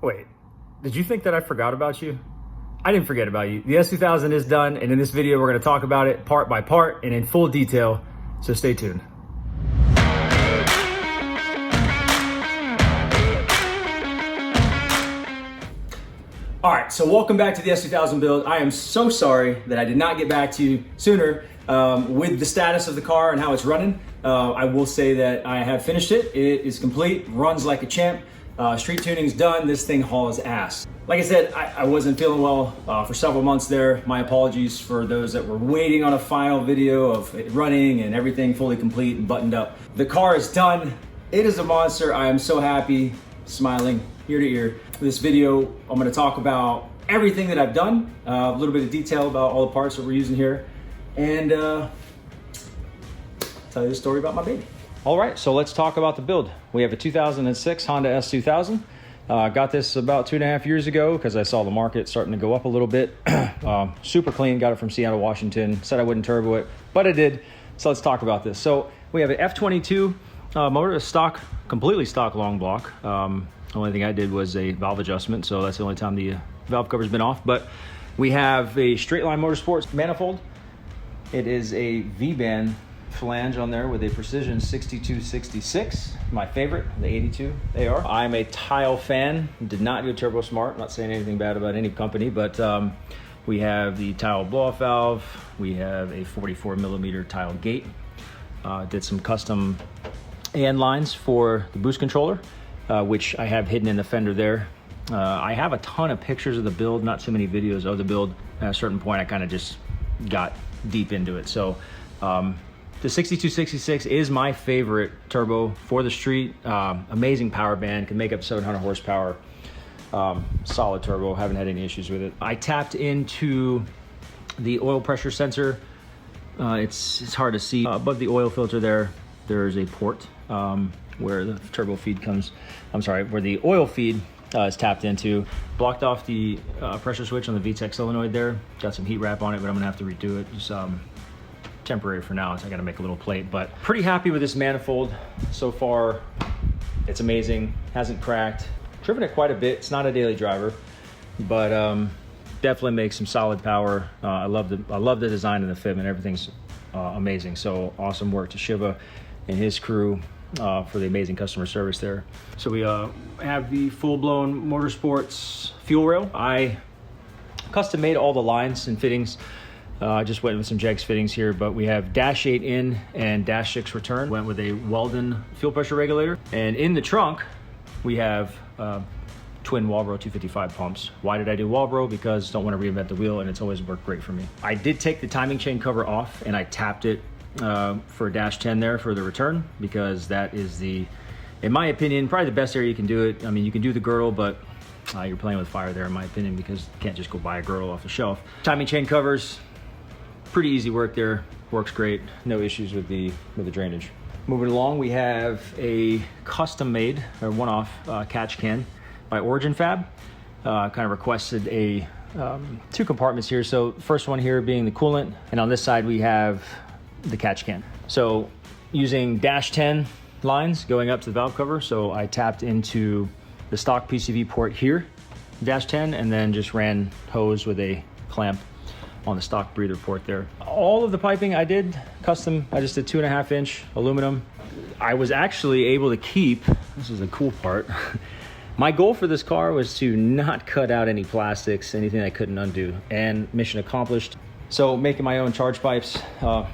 Wait, did you think that I forgot about you? I didn't forget about you. The S2000 is done, and in this video, we're gonna talk about it part by part and in full detail, so stay tuned. All right, so welcome back to the S2000 build. I am so sorry that I did not get back to you sooner with the status of the car and how it's running. I will say that I have finished it. It is complete, runs like a champ. Street tuning's done. This thing hauls ass. Like I said, I wasn't feeling well for several months there. My apologies for those that were waiting on a final video of it running and everything fully complete and buttoned up. The car is done. It is a monster. I am so happy, smiling ear to ear. For this video, I'm going to talk about everything that I've done, a little bit of detail about all the parts that we're using here, and tell you the story about my baby. All right, so let's talk about the build. We have a 2006 Honda S2000. Got this about 2.5 years ago because I saw the market starting to go up a little bit. Super clean, got it from Seattle, Washington. Said I wouldn't turbo it, but I did. So let's talk about this. So we have an F22 motor, a stock, completely stock long block. The only thing I did was a valve adjustment, so that's the only time the valve cover's been off. But we have a straight line motorsports manifold. It is a V-band flange on there with a precision 6266, my favorite, the 82 AR. I'm a Tile fan, did not do Turbo Smart, not saying anything bad about any company, but we have the Tile blow-off valve, we have a 44 millimeter Tile gate, did some custom AN lines for the boost controller, which I have hidden in the fender there. I have a ton of pictures of the build, not too many videos of the build. At a certain point, I kind of just got deep into it. So the 6266 is my favorite turbo for the street. Amazing power band, can make up 700 horsepower. Solid turbo, haven't had any issues with it. I tapped into the oil pressure sensor. It's hard to see. Above the oil filter there's a port where the turbo feed comes, where the oil feed is tapped into. Blocked off the pressure switch on the VTEC solenoid there. Got some heat wrap on it, but I'm gonna have to redo it. Just temporary for now, so I gotta make a little plate. But pretty happy with this manifold so far. It's amazing, hasn't cracked. Driven it quite a bit. It's not a daily driver, but definitely makes some solid power. I love the design and the fitment. Everything's amazing. So awesome work to Shiva and his crew for the amazing customer service there. So we have the full-blown Motorsports fuel rail. I custom made all the lines and fittings. I just went with some Jegs fittings here, but we have dash 8 in and dash 6 return. Went with a Weldon fuel pressure regulator. And in the trunk, we have twin Walbro 255 pumps. Why did I do Walbro? Because don't want to reinvent the wheel, and it's always worked great for me. I did take the timing chain cover off and I tapped it for dash 10 there for the return, because that is the, in my opinion, probably the best area you can do it. I mean, you can do the girdle, but you're playing with fire there in my opinion, because you can't just go buy a girdle off the shelf. Timing chain covers, pretty easy work there, works great, no issues with the drainage. Moving along, we have a custom made or one-off catch can by Origin Fab. Kind of requested a 2 compartments here. So first one here being the coolant, and on this side we have the catch can. So using dash 10 lines going up to the valve cover, so I tapped into the stock PCV port here, dash 10, and then just ran hose with a clamp on the stock breather port there. All of the piping I did custom. I just did 2.5 inch aluminum. I was actually able to keep, this is a cool part, my goal for this car was to not cut out any plastics, anything I couldn't undo, and mission accomplished. So making my own charge pipes, a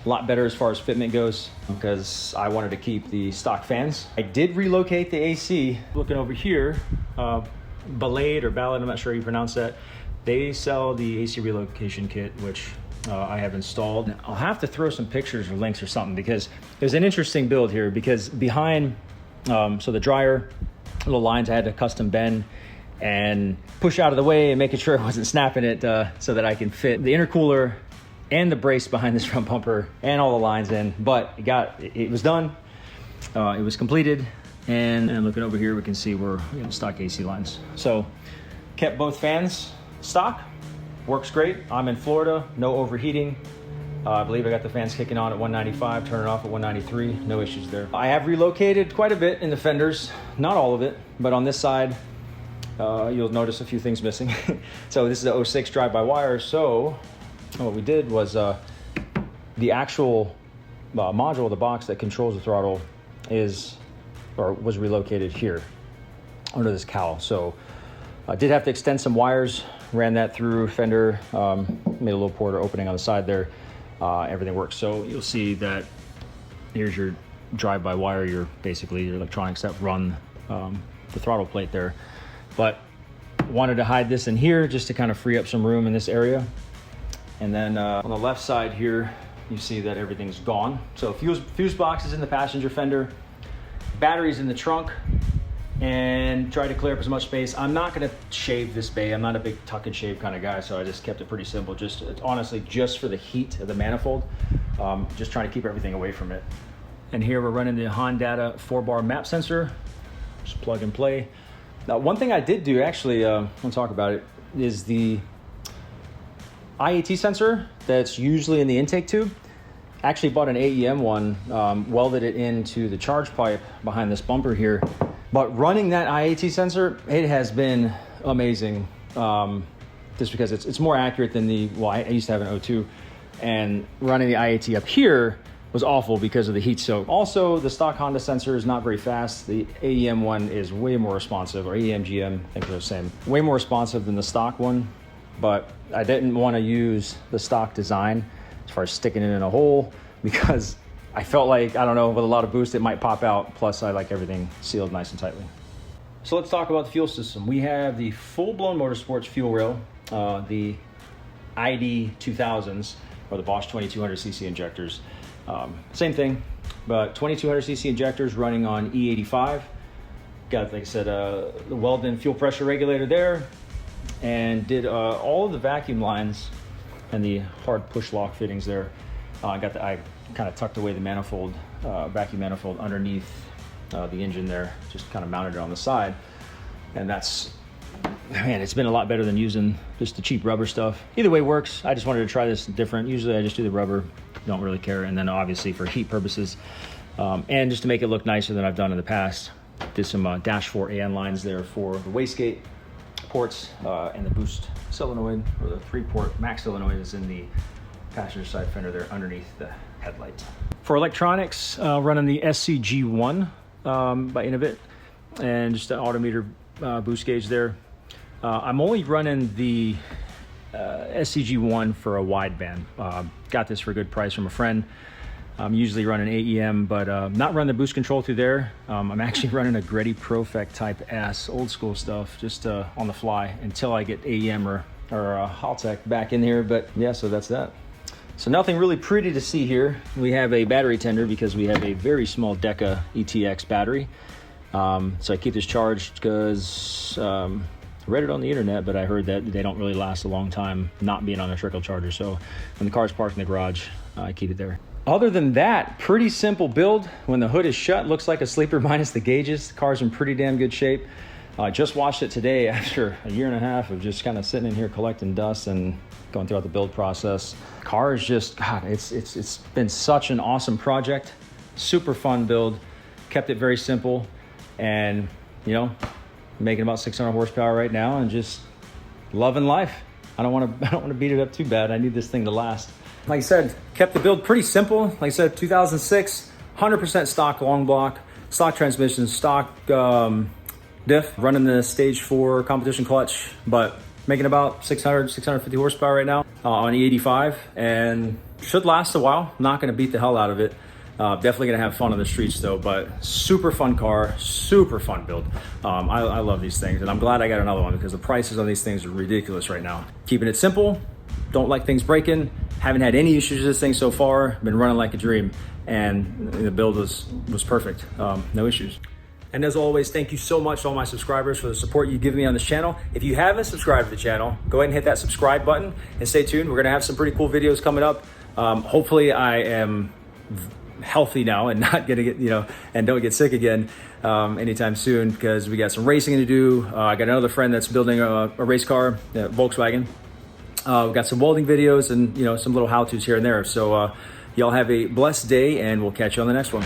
lot better as far as fitment goes, because I wanted to keep the stock fans. I did relocate the AC. Looking over here, Ballade or Ballad, I'm not sure how you pronounce that. They sell the AC Relocation Kit, which I have installed. I'll have to throw some pictures or links or something, because there's an interesting build here, because behind, so the dryer, little lines I had to custom bend and push out of the way and making sure I wasn't snapping it so that I can fit the intercooler and the brace behind this front bumper and all the lines in. But it was done, it was completed, and looking over here we can see we're in stock AC lines. So kept both fans stock, works great. I'm in Florida, no overheating. I believe I got the fans kicking on at 195, turning off at 193, no issues there. I have relocated quite a bit in the fenders, not all of it, but on this side, you'll notice a few things missing. So this is a 06 drive-by-wire. So what we did was the actual module of the box that controls the throttle was relocated here under this cowl. So I did have to extend some wires, ran that through fender, made a little porter opening on the side there. Everything works. So you'll see that here's your drive-by-wire, your basically your electronics that run the throttle plate there. But wanted to hide this in here just to kind of free up some room in this area. And then on the left side here, you see that everything's gone. So fuse box is in the passenger fender, batteries in the trunk, and try to clear up as much space. I'm not gonna shave this bay. I'm not a big tuck and shave kind of guy, so I just kept it pretty simple. It's honestly just for the heat of the manifold. Just trying to keep everything away from it. And here we're running the Honda 4-bar map sensor. Just plug and play. Now, one thing I did do, actually, I want to talk about it, is the Iat sensor that's usually in the intake tube. Actually bought an AEM one, welded it into the charge pipe behind this bumper here. But running that Iat sensor, it has been amazing. Just because it's more accurate than I used to have an O2. And running the Iat up here was awful because of the heat soak. Also, the stock Honda sensor is not very fast. The AEM one is way more responsive, or AEM GM, I think they're the same. Way more responsive than the stock one, but I didn't want to use the stock design as far as sticking it in a hole because I felt like, I don't know, with a lot of boost, it might pop out. Plus, I like everything sealed nice and tightly. So let's talk about the fuel system. We have the full-blown Motorsports fuel rail, the ID 2000s, or the Bosch 2200cc injectors. Same thing, but 2200cc injectors running on E85. Got, like I said, the Weldon fuel pressure regulator there, and did all of the vacuum lines and the hard push lock fittings there. I kind of tucked away the manifold, vacuum manifold underneath the engine there, just kind of mounted it on the side. And that's, man, it's been a lot better than using just the cheap rubber stuff. Either way works. I just wanted to try this different. Usually I just do the rubber, don't really care. And then obviously for heat purposes, and just to make it look nicer than I've done in the past, did some dash 4 AN lines there for the wastegate ports, and the boost solenoid, or the 3-port max solenoid is in the passenger side fender there underneath the headlight. For electronics, running the SCG1 by Innovit, and just an autometer boost gauge there. I'm only running the SCG1 for a wideband. Got this for a good price from a friend. I'm usually running AEM, but not running the boost control through there. I'm actually running a Greddy Profect Type S, old school stuff, just on the fly until I get AEM or Haltech back in here. But yeah, so that's that. So nothing really pretty to see here. We have a battery tender because we have a very small Deca ETX battery. So I keep this charged because I read it on the internet, but I heard that they don't really last a long time not being on a trickle charger. So when the car's parked in the garage, I keep it there. Other than that, pretty simple build. When the hood is shut, looks like a sleeper minus the gauges. The car's in pretty damn good shape. I just washed it today after a year and a half of just kind of sitting in here collecting dust and going throughout the build process. Car is just, God, it's been such an awesome project. Super fun build. Kept it very simple, and you know, making about 600 horsepower right now, and just loving life. I don't want to beat it up too bad. I need this thing to last. Like I said, kept the build pretty simple. Like I said, 2006, 100% stock long block, stock transmission, stock diff, running the stage 4 competition clutch, but making about 650 horsepower right now on E85, and should last a while. Not going to beat the hell out of it. Definitely going to have fun on the streets though, but super fun car, super fun build. I love these things, and I'm glad I got another one because the prices on these things are ridiculous right now. Keeping it simple, don't like things breaking, haven't had any issues with this thing so far, been running like a dream, and the build was perfect, no issues. And as always, thank you so much to all my subscribers for the support you give me on this channel. If you haven't subscribed to the channel, go ahead and hit that subscribe button and stay tuned. We're gonna have some pretty cool videos coming up. Hopefully I am healthy now and not gonna get, and don't get sick again anytime soon, because we got some racing to do. I got another friend that's building a race car, Volkswagen. We got some welding videos and some little how-tos here and there. So y'all have a blessed day, and we'll catch you on the next one.